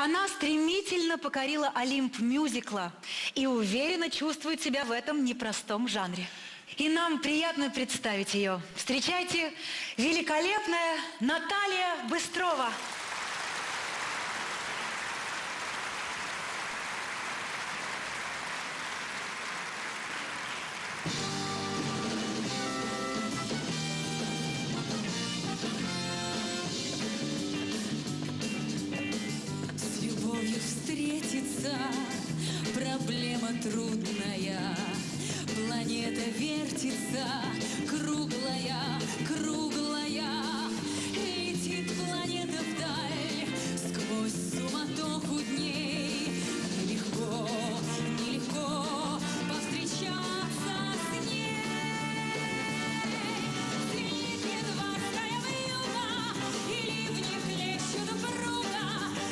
Она стремительно покорила Олимп мюзикла и уверенно чувствует себя в этом непростом жанре. И нам приятно представить ее. Встречайте, великолепная Наталья Быстрова. С любовью встретиться проблема трудная. Планета вертится, круглая, круглая. Летит планета вдаль, сквозь суматоху дней. Нелегко, нелегко повстречаться с ней. Звенит январская вьюга, и ливни хлещут упруго,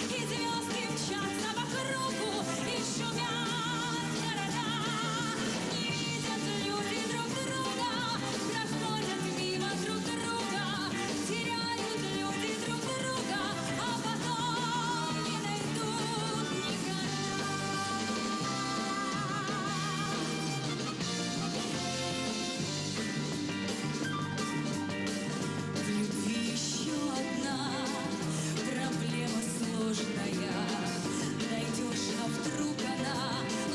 и звезды мчатся по кругу, и шумят города. Не видят люди друг друга, проходят мимо друг друга, теряют люди друг друга, а потом не найдут никогда. В любви еще одна проблема сложная. Найдешь, а вдруг она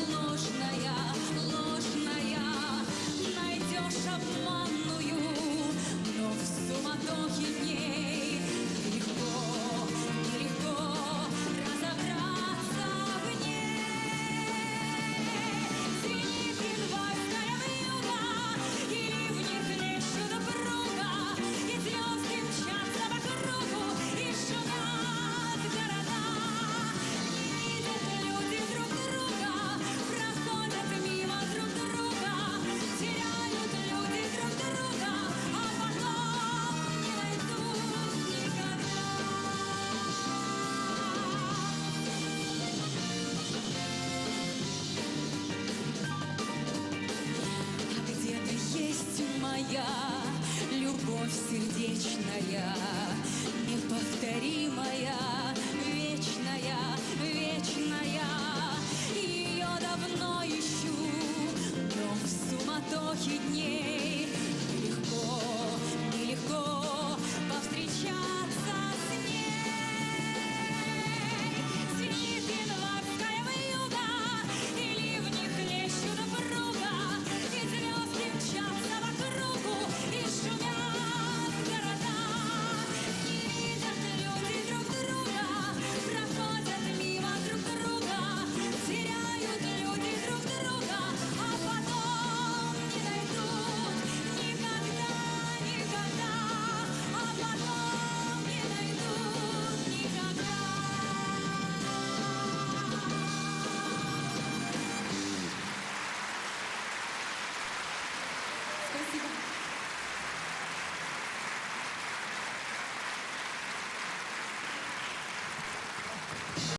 ложная, ложная. Найдешь обманную, но в суматохе дней нелегко, нелегко разобраться в ней. Звенит январская вьюга, и ливни хлещут упруго, и звезды мчатся по кругу, и шумят города. Не видят люди друг друга, проходят мимо друг друга, теряют люди друг друга, а потом не найдут никогда. А где-то есть моя любовь сердечная, неповторимая.